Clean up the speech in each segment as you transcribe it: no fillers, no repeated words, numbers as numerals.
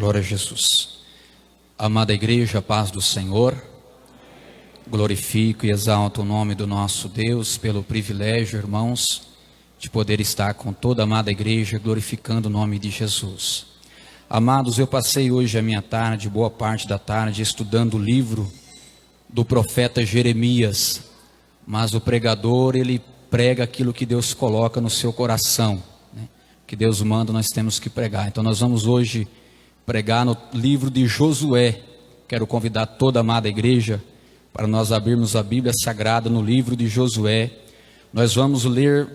Glória a Jesus. Amada igreja, a paz do Senhor. Glorifico e exalto o nome do nosso Deus pelo privilégio, irmãos, de poder estar com toda a amada igreja glorificando o nome de Jesus. Amados, eu passei hoje a minha tarde, boa parte da tarde, estudando o livro do profeta Jeremias, mas o pregador, ele prega aquilo que Deus coloca no seu coração, né? Que Deus manda, nós temos que pregar. Então nós vamos hoje pregar no livro de Josué. Quero convidar toda a amada igreja para nós abrirmos a Bíblia Sagrada no livro de Josué. Nós vamos ler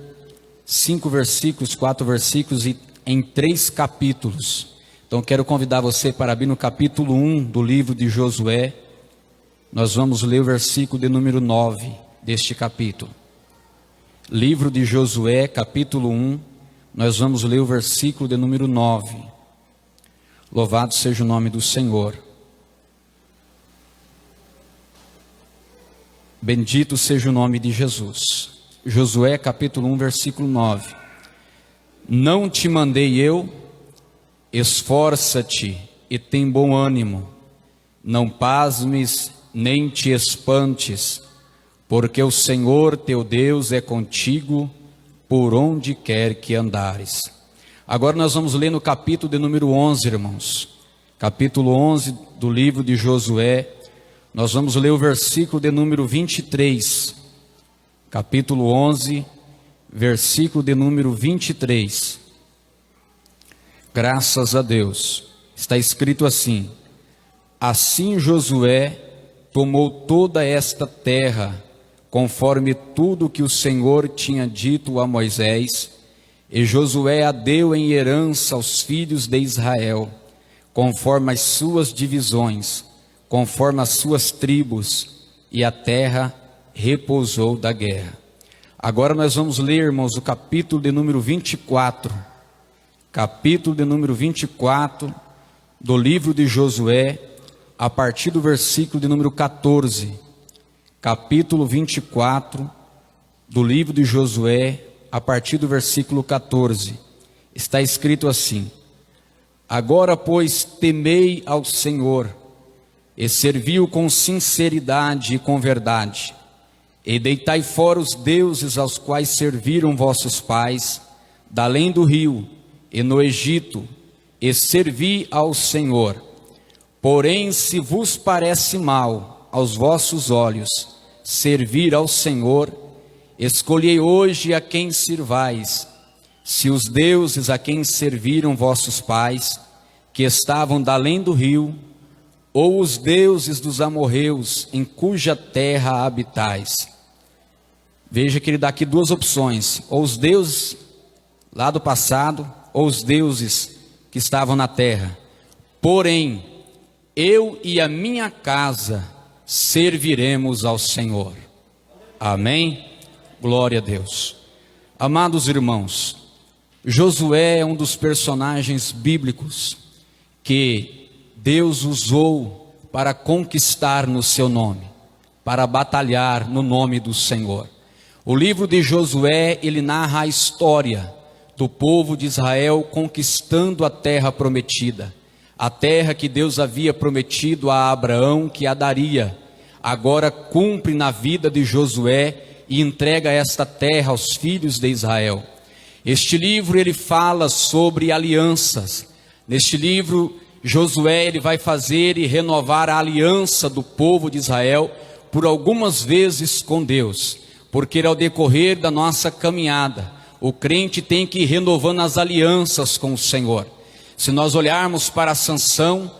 5 versículos, 4 versículos em 3 capítulos. Então quero convidar você para abrir no capítulo 1 do livro de Josué. Nós vamos ler o versículo de número 9 deste capítulo. Livro de Josué, capítulo 1, nós vamos ler o versículo de número 9. Louvado seja o nome do Senhor. Bendito seja o nome de Jesus. Josué capítulo 1, versículo 9. Não te mandei eu? Esforça-te e tem bom ânimo. Não pasmes nem te espantes, porque o Senhor teu Deus é contigo por onde quer que andares. Agora nós vamos ler no capítulo de número 11, irmãos. Capítulo 11 do livro de Josué. Nós vamos ler o versículo de número 23. Capítulo 11, versículo de número 23. Graças a Deus. Está escrito assim: assim Josué tomou toda esta terra, conforme tudo que o Senhor tinha dito a Moisés, e Josué a deu em herança aos filhos de Israel, conforme as suas divisões, conforme as suas tribos, e a terra repousou da guerra. Agora nós vamos ler, irmãos, o capítulo de número 24, capítulo de número 24 do livro de Josué, a partir do versículo de número 14, capítulo 24 do livro de Josué, a partir do versículo 14, está escrito assim: agora, pois, temei ao Senhor, e servi-o com sinceridade e com verdade, e deitai fora os deuses aos quais serviram vossos pais, da além do rio, e no Egito, e servi ao Senhor. Porém, se vos parece mal aos vossos olhos servir ao Senhor, escolhei hoje a quem sirvais, se os deuses a quem serviram vossos pais, que estavam da além do rio, ou os deuses dos amorreus, em cuja terra habitais. Veja que ele dá aqui duas opções: ou os deuses lá do passado, ou os deuses que estavam na terra. Porém, eu e a minha casa serviremos ao Senhor. Amém? Glória a Deus. Amados irmãos, Josué é um dos personagens bíblicos que Deus usou para conquistar no seu nome, para batalhar no nome do Senhor. O livro de Josué, ele narra a história do povo de Israel conquistando a terra prometida. A terra que Deus havia prometido a Abraão que a daria, agora cumpre na vida de Josué e entrega esta terra aos filhos de Israel. Este livro ele fala sobre alianças. Neste livro, Josué ele vai fazer e renovar a aliança do povo de Israel por algumas vezes com Deus, porque ao decorrer da nossa caminhada, o crente tem que ir renovando as alianças com o Senhor. Se nós olharmos para Sansão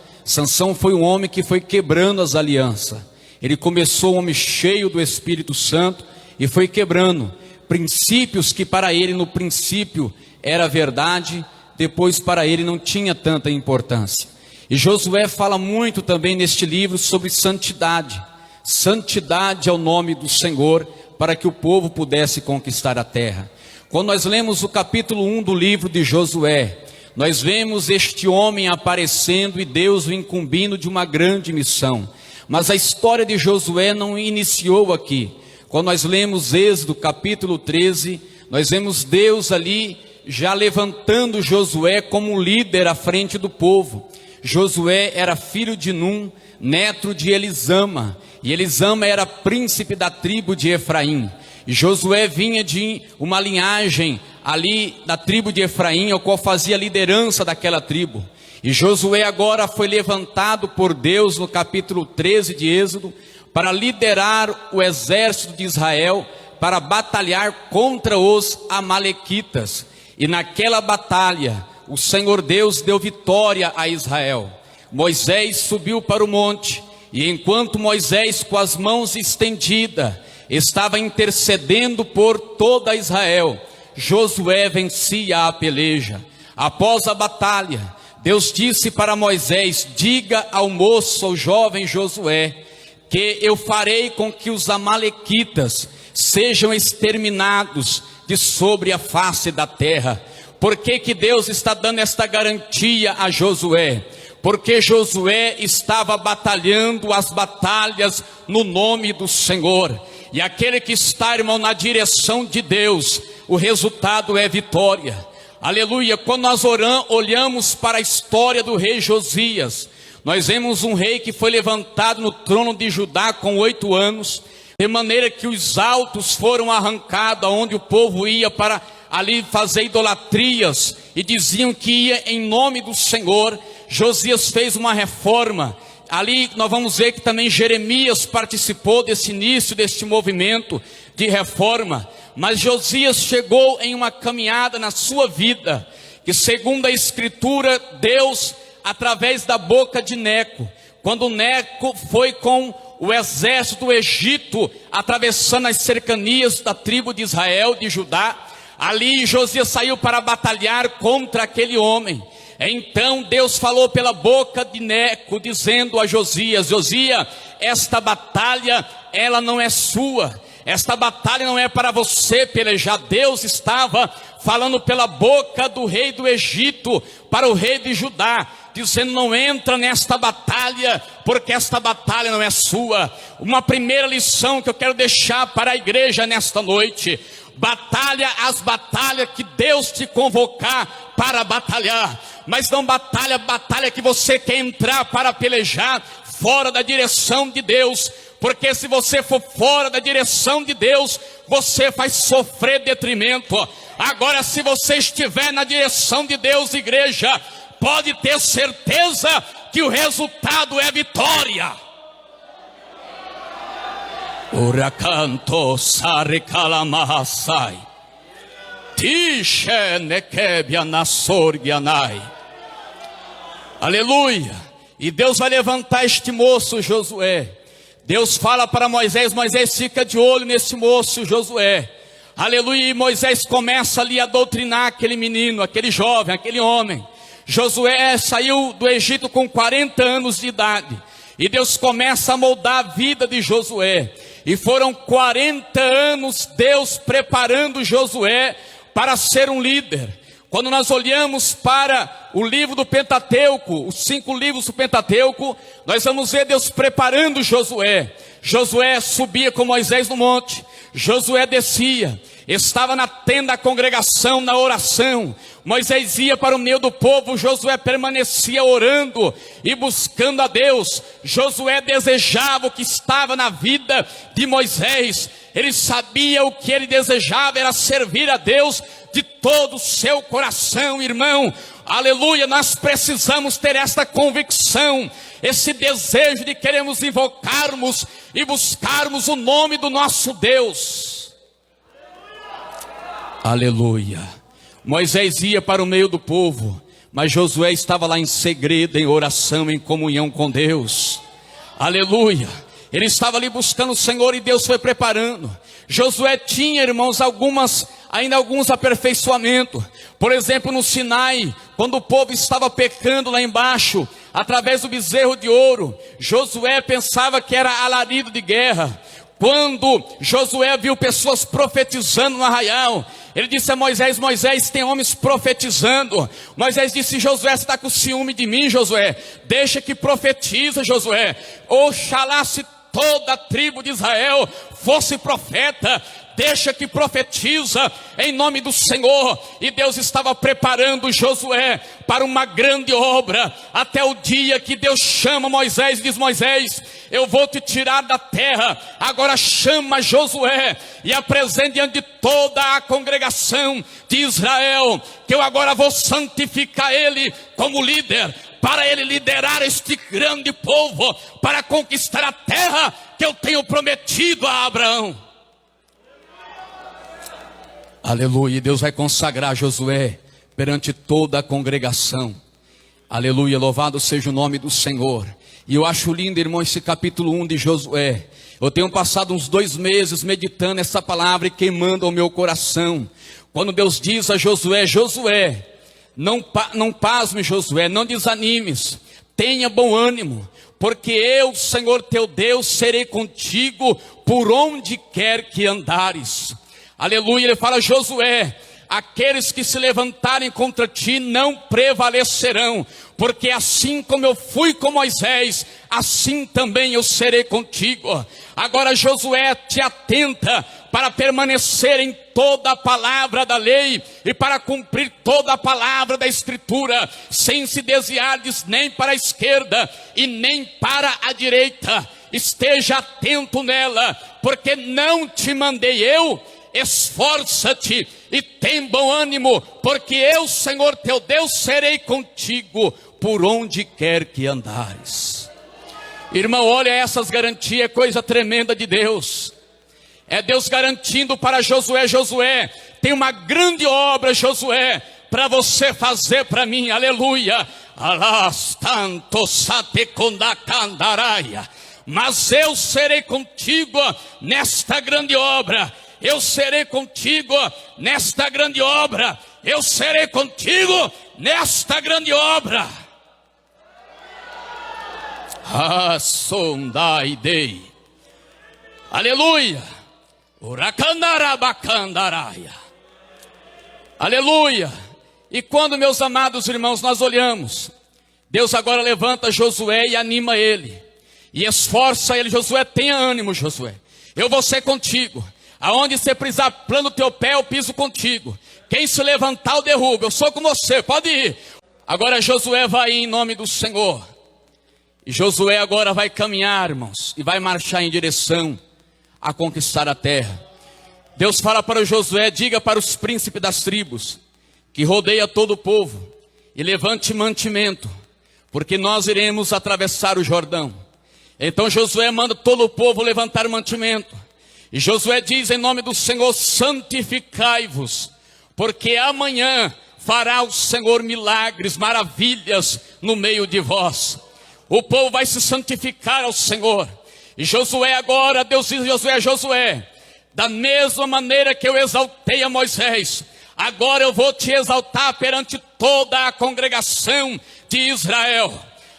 foi um homem que foi quebrando as alianças. Ele começou um homem cheio do Espírito Santo e foi quebrando princípios que para ele no princípio era verdade, depois para ele não tinha tanta importância. E Josué fala muito também neste livro sobre santidade. Santidade é o nome do Senhor para que o povo pudesse conquistar a terra. Quando nós lemos o capítulo 1 do livro de Josué, nós vemos este homem aparecendo e Deus o incumbindo de uma grande missão. Mas a história de Josué não iniciou aqui. Quando nós lemos Êxodo capítulo 13, nós vemos Deus ali já levantando Josué como líder à frente do povo. Josué era filho de Num, neto de Elisama, e Elisama era príncipe da tribo de Efraim. E Josué vinha de uma linhagem ali da tribo de Efraim, o qual fazia liderança daquela tribo. E Josué agora foi levantado por Deus no capítulo 13 de Êxodo, para liderar o exército de Israel, para batalhar contra os amalequitas. E naquela batalha, o Senhor Deus deu vitória a Israel. Moisés subiu para o monte, e enquanto Moisés, com as mãos estendidas, estava intercedendo por toda Israel, Josué vencia a peleja. Após a batalha, Deus disse para Moisés: diga ao moço, ao jovem Josué, que eu farei com que os amalequitas sejam exterminados de sobre a face da terra. Por que Deus está dando esta garantia a Josué? Porque Josué estava batalhando as batalhas no nome do Senhor. E aquele que está, irmão, na direção de Deus, o resultado é vitória. Aleluia. Quando nós olhamos para a história do rei Josias, nós vemos um rei que foi levantado no trono de Judá com 8 anos, de maneira que os altos foram arrancados, onde o povo ia para ali fazer idolatrias, e diziam que ia em nome do Senhor. Josias fez uma reforma. Ali nós vamos ver que também Jeremias participou desse início, deste movimento de reforma. Mas Josias chegou em uma caminhada na sua vida, que segundo a Escritura, Deus, através da boca de Neco, quando Neco foi com o exército do Egito, atravessando as cercanias da tribo de Israel, de Judá, ali Josias saiu para batalhar contra aquele homem. Então Deus falou pela boca de Neco, dizendo a Josias: Josias, esta batalha, ela não é sua, esta batalha não é para você pelejar. Deus estava falando pela boca do rei do Egito para o rei de Judá, dizendo: não entra nesta batalha, porque esta batalha não é sua. Uma primeira lição que eu quero deixar para a igreja nesta noite: batalha as batalhas que Deus te convocar para batalhar, mas não batalha que você quer entrar para pelejar fora da direção de Deus, porque se você for fora da direção de Deus, você vai sofrer detrimento. Agora, se você estiver na direção de Deus, igreja, pode ter certeza que o resultado é vitória. Uracanto sarikalamahasai tishe nekebia nasorgianai. Aleluia. E Deus vai levantar este moço Josué. Deus fala para Moisés: Moisés, fica de olho nesse moço Josué. Aleluia. E Moisés começa ali a doutrinar aquele menino, aquele jovem, aquele homem. Josué saiu do Egito com 40 anos de idade, e Deus começa a moldar a vida de Josué. E foram 40 anos Deus preparando Josué para ser um líder. Quando nós olhamos para o livro do Pentateuco, os 5 livros do Pentateuco, nós vamos ver Deus preparando Josué. Josué subia com Moisés no monte, Josué descia, estava na tenda da congregação, na oração. Moisés ia para o meio do povo, Josué permanecia orando e buscando a Deus. Josué desejava o que estava na vida de Moisés. Ele sabia o que ele desejava era servir a Deus de todo o seu coração, irmão. Aleluia, nós precisamos ter esta convicção, esse desejo de queremos invocarmos e buscarmos o nome do nosso Deus. Aleluia. Moisés ia para o meio do povo, mas Josué estava lá em segredo, em oração, em comunhão com Deus. Aleluia. Ele estava ali buscando o Senhor e Deus foi preparando. Josué tinha, irmãos, ainda alguns aperfeiçoamentos. Por exemplo, no Sinai, quando o povo estava pecando lá embaixo, através do bezerro de ouro, Josué pensava que era alarido de guerra. Quando Josué viu pessoas profetizando no arraial, ele disse a Moisés: Moisés, tem homens profetizando. Moisés disse: Josué, você está com ciúme de mim, Josué? Deixa que profetiza, Josué. Oxalá se toda a tribo de Israel fosse profeta. deixa que profetiza em nome do Senhor. E Deus estava preparando Josué para uma grande obra, até o dia que Deus chama Moisés e diz: Moisés, eu vou te tirar da terra, agora chama Josué e apresente diante de toda a congregação de Israel, que eu agora vou santificar ele como líder, para ele liderar este grande povo, para conquistar a terra que eu tenho prometido a Abraão. Aleluia. Deus vai consagrar Josué perante toda a congregação. Aleluia, louvado seja o nome do Senhor. E eu acho lindo, irmão, esse capítulo 1 de Josué. Eu tenho passado uns 2 meses meditando essa palavra e queimando o meu coração. Quando Deus diz a Josué: Josué, não pasme, Josué, não desanimes, tenha bom ânimo, porque eu, Senhor teu Deus, serei contigo por onde quer que andares. Aleluia. Ele fala: Josué, aqueles que se levantarem contra ti não prevalecerão, porque assim como eu fui com Moisés, assim também eu serei contigo. Agora Josué, te atenta para permanecer em toda a palavra da lei e para cumprir toda a palavra da Escritura, sem se desviardes nem para a esquerda e nem para a direita. Esteja atento nela, porque não te mandei eu? Esforça-te e tem bom ânimo, porque eu, Senhor teu Deus, serei contigo por onde quer que andares. Irmão, olha essas garantias, é coisa tremenda de Deus. É Deus garantindo para Josué: Josué, tem uma grande obra, Josué, para você fazer para mim. Aleluia. Mas eu serei contigo nesta grande obra. Eu serei contigo nesta grande obra. Eu serei contigo nesta grande obra. Sondaidei. Aleluia. Uracandarabacandaraia. Aleluia. E quando, meus amados irmãos, nós olhamos, Deus agora levanta Josué e anima ele, e esforça ele: Josué, tenha ânimo, Josué, eu vou ser contigo. Aonde você precisar plano o teu pé, eu piso contigo. Quem se levantar, eu derrubo. Eu sou com você, pode ir. Agora Josué vai em nome do Senhor. E Josué agora vai caminhar, irmãos, e vai marchar em direção a conquistar a terra. Deus fala para Josué: diga para os príncipes das tribos que rodeia todo o povo, e levante mantimento, porque nós iremos atravessar o Jordão. Então Josué manda todo o povo levantar mantimento. E Josué diz em nome do Senhor: santificai-vos, porque amanhã fará o Senhor milagres, maravilhas no meio de vós. O povo vai se santificar ao Senhor. E Josué agora, Deus diz a Josué: Josué, da mesma maneira que eu exaltei a Moisés, agora eu vou te exaltar perante toda a congregação de Israel.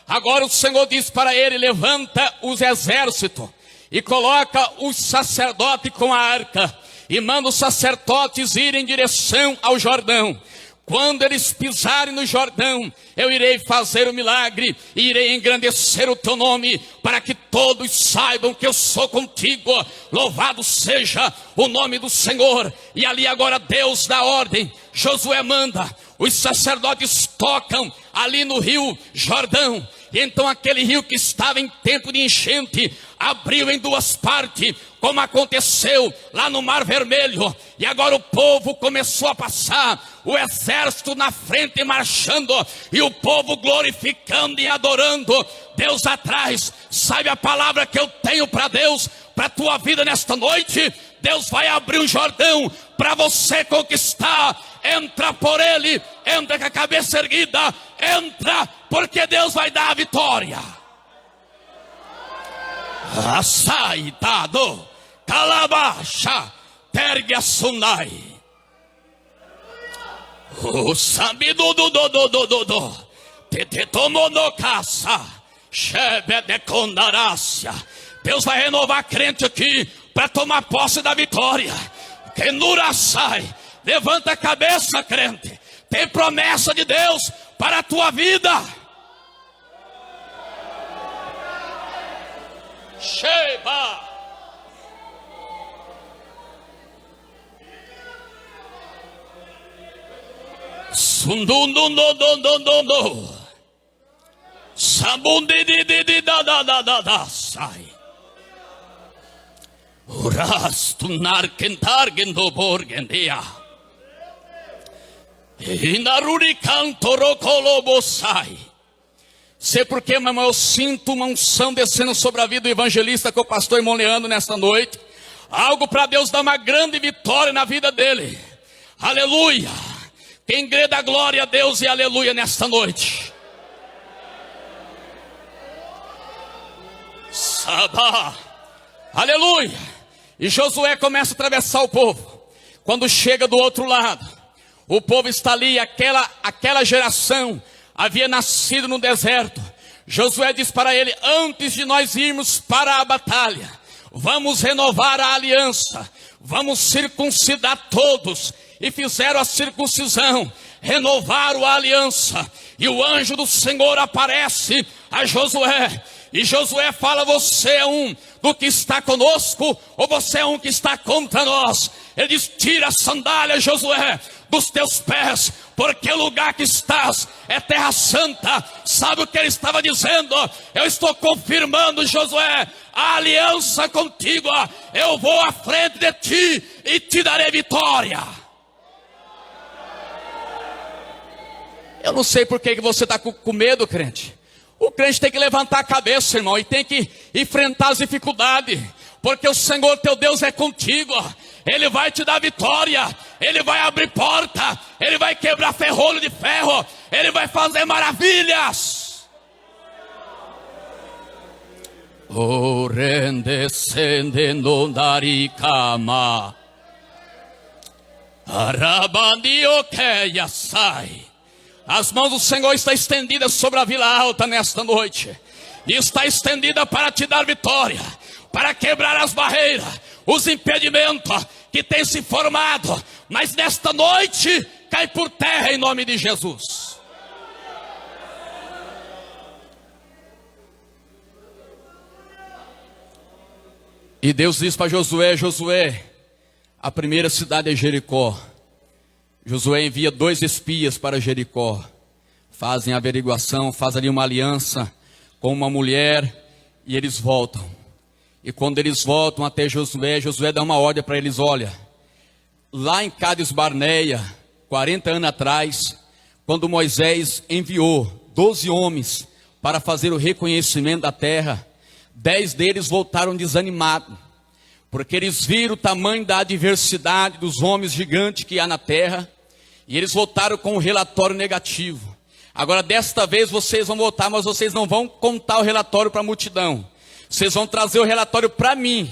Agora o Senhor diz para ele: levanta os exércitos e coloca os sacerdotes com a arca, e manda os sacerdotes irem em direção ao Jordão. Quando eles pisarem no Jordão, eu irei fazer o milagre, e irei engrandecer o teu nome, para que todos saibam que eu sou contigo. Louvado seja o nome do Senhor. E ali agora Deus dá ordem, Josué manda, os sacerdotes tocam ali no rio Jordão. E então aquele rio que estava em tempo de enchente abriu em 2 partes, como aconteceu lá no Mar Vermelho. E agora o povo começou a passar, o exército na frente marchando, e o povo glorificando e adorando Deus atrás. Sabe a palavra que eu tenho para Deus, para a tua vida nesta noite? Deus vai abrir um Jordão para você conquistar. Entra por ele, entra com a cabeça erguida, entra, porque Deus vai dar a vitória. Açaitado, calabacha, tergue a sunai. O sabido do te tomou no caça, chebe de condarácia. Deus vai renovar crente aqui para tomar posse da vitória. Que nura sai. Levanta a cabeça, crente. Tem promessa de Deus para a tua vida. Sheba. Sundundundundundundu. Sabundididididadadadada. Sai. Uras tunarkentargendo borgendia. Inaruri cantorocolobossai. Sei porque, meu irmão, eu sinto uma unção descendo sobre a vida do evangelista com o pastor irmão Leandro nesta noite. Algo para Deus dar uma grande vitória na vida dele. Aleluia. Quem grita glória a Deus e aleluia nesta noite. Sabá. Aleluia. E Josué começa a atravessar o povo. Quando chega do outro lado, o povo está ali, aquela geração havia nascido no deserto. Josué diz para ele: antes de nós irmos para a batalha, vamos renovar a aliança, vamos circuncidar todos. E fizeram a circuncisão, renovaram a aliança. E o anjo do Senhor aparece a Josué. E Josué fala: você é um do que está conosco, ou você é um que está contra nós? Ele diz: tira a sandália, Josué, dos teus pés, porque o lugar que estás é terra santa. Sabe o que ele estava dizendo? Eu estou confirmando, Josué, a aliança contigo. Eu vou à frente de ti e te darei vitória. Eu não sei por que você está com medo, crente. O crente tem que levantar a cabeça, irmão, e tem que enfrentar as dificuldades, porque o Senhor teu Deus é contigo. Ele vai te dar vitória, Ele vai abrir porta, Ele vai quebrar ferrolho de ferro, Ele vai fazer maravilhas. O rendescendendo daricama arabandio sai. As mãos do Senhor estão estendidas sobre a Vila Alta nesta noite. E está estendida para te dar vitória, para quebrar as barreiras, os impedimentos que têm se formado. Mas nesta noite, cai por terra em nome de Jesus. E Deus diz para Josué: Josué, a primeira cidade é Jericó. Josué envia 2 espias para Jericó. Fazem a averiguação, fazem ali uma aliança com uma mulher e eles voltam. E quando eles voltam até Josué, Josué dá uma ordem para eles: olha, lá em Cades Barneia, 40 anos atrás, quando Moisés enviou 12 homens para fazer o reconhecimento da terra, 10 deles voltaram desanimados, porque eles viram o tamanho da adversidade dos homens gigantes que há na terra, e eles voltaram com um relatório negativo. Agora desta vez vocês vão voltar, mas vocês não vão contar o relatório para a multidão. Vocês vão trazer o relatório para mim.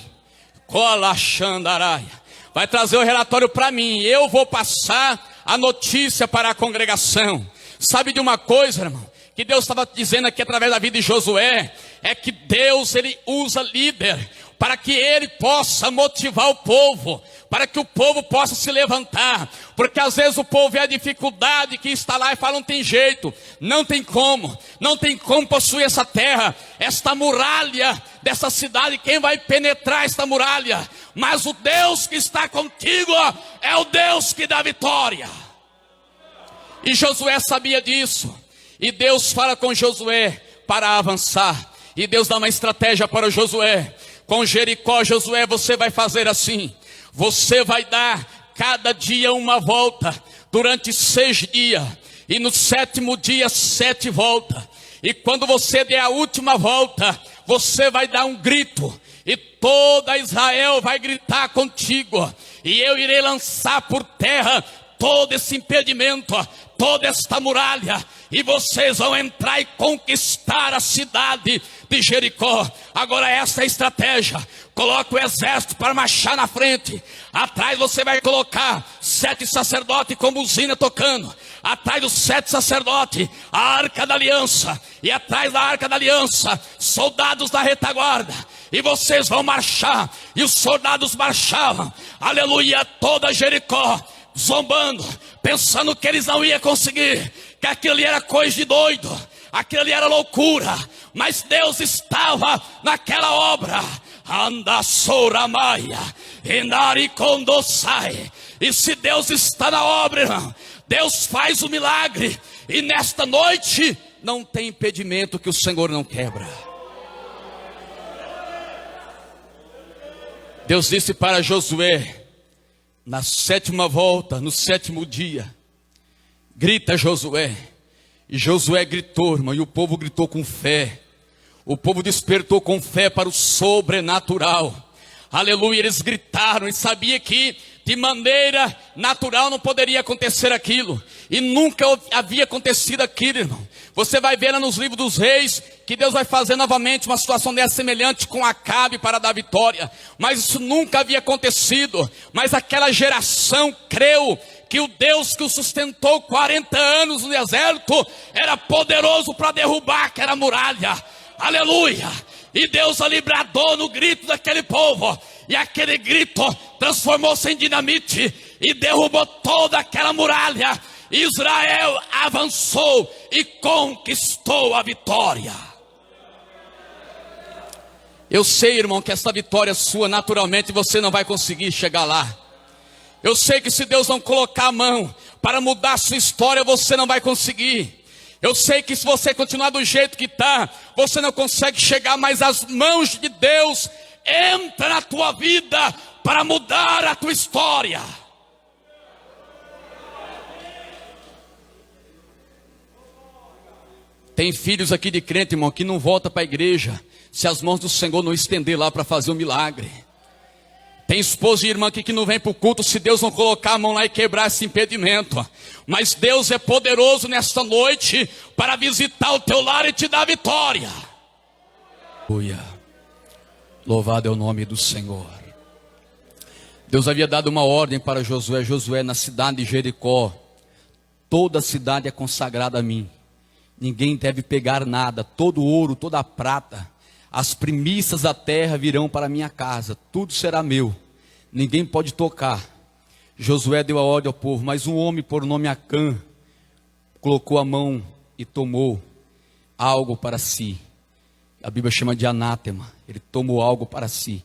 Colachandaraia. Vai trazer o relatório para mim. Eu vou passar a notícia para a congregação. Sabe de uma coisa, irmão? Que Deus estava dizendo aqui através da vida de Josué. É que Deus, Ele usa líder para que ele possa motivar o povo, para que o povo possa se levantar, porque às vezes o povo vê a dificuldade que está lá e fala: não tem jeito, não tem como possuir essa terra, esta muralha dessa cidade, quem vai penetrar esta muralha? Mas o Deus que está contigo é o Deus que dá vitória. E Josué sabia disso, e Deus fala com Josué para avançar, e Deus dá uma estratégia para Josué. Com Jericó, Josué, você vai fazer assim: você vai dar cada dia uma volta, durante 6 dias, e no 7º dia 7 voltas, e quando você der a última volta, você vai dar um grito, e toda Israel vai gritar contigo, e eu irei lançar por terra todo esse impedimento, toda esta muralha, e vocês vão entrar e conquistar a cidade de Jericó. Agora essa é a estratégia: coloca o exército para marchar na frente, atrás você vai colocar 7 sacerdotes com buzina tocando, atrás dos 7 sacerdotes a arca da aliança, e atrás da arca da aliança soldados da retaguarda, e vocês vão marchar. E os soldados marchavam, aleluia, toda Jericó, zombando, pensando que eles não iam conseguir, que aquilo ali era coisa de doido, aquilo ali era loucura, mas Deus estava naquela obra. Andassouramaia, enaricondosai. E se Deus está na obra, irmão, Deus faz o milagre, e nesta noite não tem impedimento que o Senhor não quebra. Deus disse para Josué, na 7ª volta, no 7º dia, grita Josué. E Josué gritou, irmão, e o povo gritou com fé. O povo despertou com fé para o sobrenatural. Aleluia, eles gritaram e sabia que de maneira natural não poderia acontecer aquilo. E nunca havia acontecido aquilo, irmão. Você vai ver lá nos livros dos reis que Deus vai fazer novamente uma situação dessa semelhante com Acabe para dar vitória. Mas isso nunca havia acontecido. Mas aquela geração creu que o Deus que o sustentou 40 anos no deserto era poderoso para derrubar aquela muralha. Aleluia! E Deus ali bradou no grito daquele povo. E aquele grito transformou-se em dinamite e derrubou toda aquela muralha. Israel avançou e conquistou a vitória. Eu sei, irmão, que essa vitória sua, naturalmente, você não vai conseguir chegar lá. Eu sei que se Deus não colocar a mão para mudar a sua história, você não vai conseguir. Eu sei que se você continuar do jeito que está, você não consegue chegar, mas as mãos de Deus entram na tua vida para mudar a tua história. Tem filhos aqui de crente, irmão, que não volta para a igreja se as mãos do Senhor não estender lá para fazer um milagre. Tem esposa e irmã aqui que não vem para o culto se Deus não colocar a mão lá e quebrar esse impedimento. Mas Deus é poderoso nesta noite para visitar o teu lar e te dar vitória. Aleluia. Louvado é o nome do Senhor. Deus havia dado uma ordem para Josué. Josué, na cidade de Jericó, toda a cidade é consagrada a mim. Ninguém deve pegar nada, todo o ouro, toda a prata, as primícias da terra virão para a minha casa, tudo será meu, ninguém pode tocar. Josué deu a ordem ao povo, mas um homem por nome Acã colocou a mão e tomou algo para si. A Bíblia chama de anátema. Ele tomou algo para si.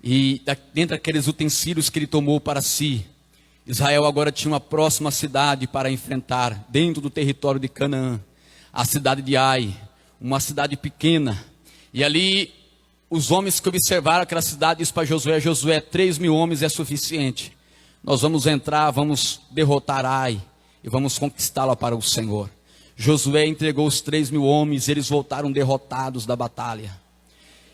E dentre aqueles utensílios que ele tomou para si, Israel agora tinha uma próxima cidade para enfrentar, dentro do território de Canaã, a cidade de Ai, uma cidade pequena. E ali os homens que observaram aquela cidade disse para Josué: Josué, 3.000 homens é suficiente. Nós vamos entrar, vamos derrotar Ai e vamos conquistá-la para o Senhor. Josué entregou os 3.000 homens e eles voltaram derrotados da batalha.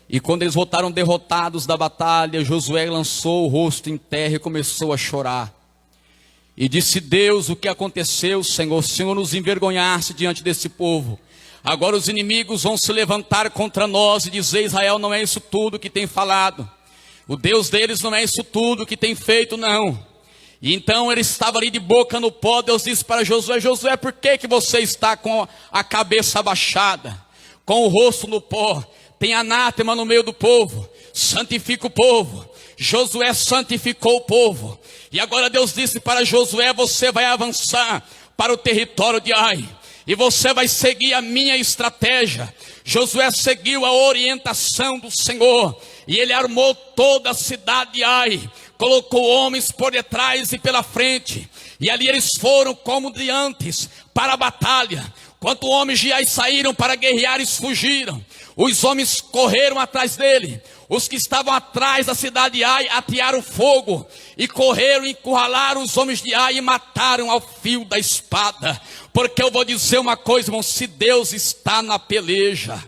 E quando eles voltaram derrotados da batalha, Josué lançou o rosto em terra e começou a chorar. E disse: Deus, o que aconteceu, Senhor? O Senhor nos envergonhaste diante desse povo. Agora os inimigos vão se levantar contra nós e dizer: Israel não é isso tudo que tem falado. O Deus deles não é isso tudo que tem feito, não. E então ele estava ali de boca no pó. Deus disse para Josué: Josué, por que você está com a cabeça abaixada, com o rosto no pó? Tem anátema no meio do povo, santifica o povo. Josué santificou o povo. E agora Deus disse para Josué: você vai avançar para o território de Ai, e você vai seguir a minha estratégia. Josué seguiu a orientação do Senhor, e ele armou toda a cidade de Ai, colocou homens por detrás e pela frente, e ali eles foram como de antes para a batalha. Quando homens de Ai saíram para guerrear, eles fugiram. Os homens correram atrás dele. Os que estavam atrás da cidade de Ai atearam fogo e correram e encurralaram os homens de Ai e mataram ao fio da espada. Porque eu vou dizer uma coisa, irmão: se Deus está na peleja,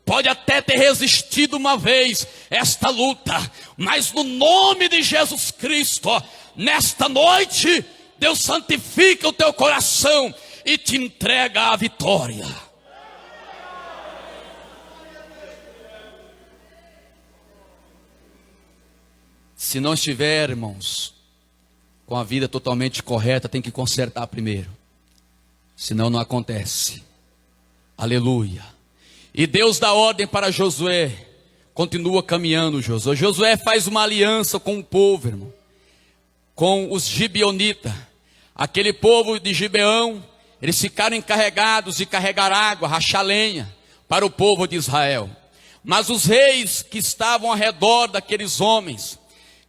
pode até ter resistido uma vez esta luta, mas no nome de Jesus Cristo, nesta noite, Deus santifica o teu coração e te entrega a vitória. Se não estiver, irmãos, com a vida totalmente correta, tem que consertar primeiro. Senão não acontece. Aleluia. E Deus dá ordem para Josué. Continua caminhando Josué. Josué faz uma aliança com o povo, irmão. Com os gibeonitas. Aquele povo de Gibeão, eles ficaram encarregados de carregar água, rachar lenha para o povo de Israel. Mas os reis que estavam ao redor daqueles homens,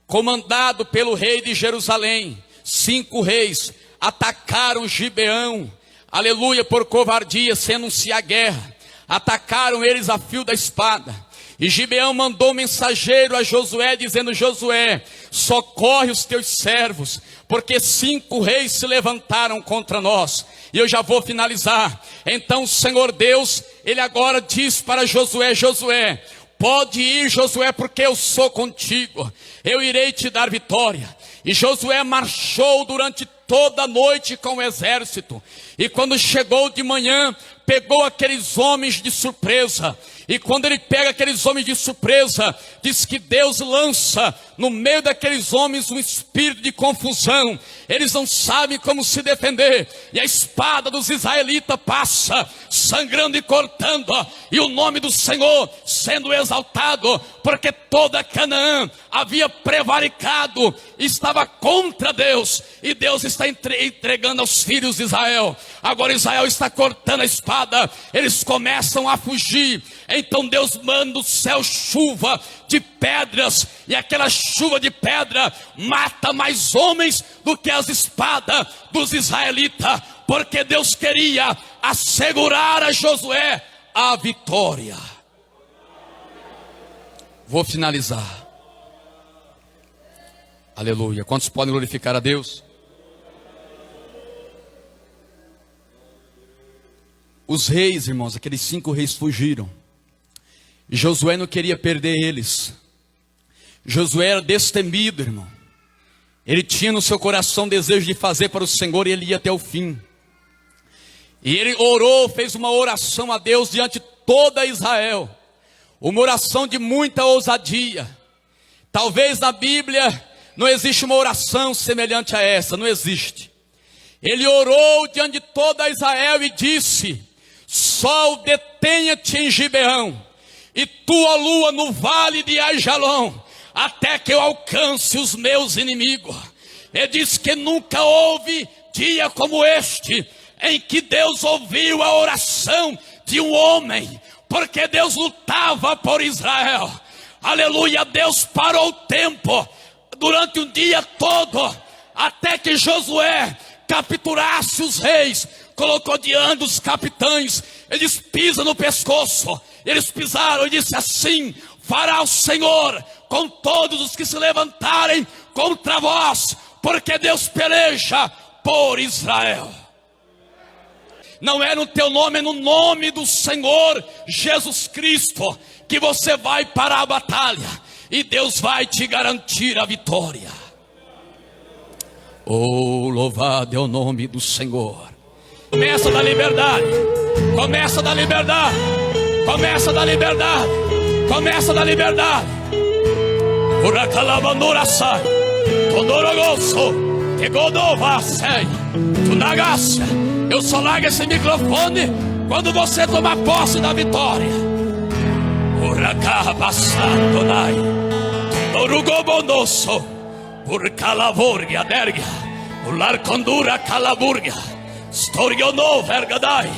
comandado pelo rei de Jerusalém, 5 reis, atacaram Gibeão, aleluia, por covardia, sem anunciar guerra. Atacaram eles a fio da espada. E Gibeão mandou mensageiro a Josué, dizendo: Josué, socorre os teus servos, porque 5 reis se levantaram contra nós. E eu já vou finalizar. Então o Senhor Deus, ele agora diz para Josué: Josué, pode ir, Josué, porque eu sou contigo, eu irei te dar vitória. E Josué marchou durante toda a noite com o exército. E quando chegou de manhã, pegou aqueles homens de surpresa. E quando ele pega aqueles homens de surpresa, diz que Deus lança no meio daqueles homens um espírito de confusão. Eles não sabem como se defender. E a espada dos israelitas passa, sangrando e cortando. E o nome do Senhor sendo exaltado, porque toda Canaã havia prevaricado, estava contra Deus. E Deus está entregando aos filhos de Israel. Agora Israel está cortando a espada. Eles começam a fugir. Então Deus manda do céu chuva de pedras, e aquela chuva de pedra mata mais homens do que as espadas dos israelitas, porque Deus queria assegurar a Josué a vitória. Vou finalizar. Aleluia. Quantos podem glorificar a Deus? Os reis, irmãos, aqueles 5 reis fugiram. E Josué não queria perder eles. Josué era destemido, irmão. Ele tinha no seu coração desejo de fazer para o Senhor, e ele ia até o fim. E ele orou, fez uma oração a Deus diante de toda Israel. Uma oração de muita ousadia. Talvez na Bíblia não existe uma oração semelhante a essa, não existe. Ele orou diante de toda Israel e disse: Sol, detenha-te em Gibeão, e tua lua no vale de Aijalon, até que eu alcance os meus inimigos. Ele diz que nunca houve dia como este, em que Deus ouviu a oração de um homem, porque Deus lutava por Israel. Aleluia, Deus parou o tempo durante um dia todo, até que Josué capturasse os reis, colocou diante dos capitães, eles pisam no pescoço, eles pisaram e disse: assim fará o Senhor com todos os que se levantarem contra vós, porque Deus peleja por Israel. Não é no teu nome, é no nome do Senhor Jesus Cristo que você vai para a batalha, e Deus vai te garantir a vitória. Oh, louvado é o nome do Senhor. Começa da liberdade, começa da liberdade, começa da liberdade, começa da liberdade. Uracalabandura sai, Tondorogoso, Tegodova sai, Tunagácia. Eu só largo esse microfone quando você tomar posse da vitória. Uracabassatonai, Torugobonoso, Urcalavorgia dergia, Ularcondura calaburgia, Storiono vergadai.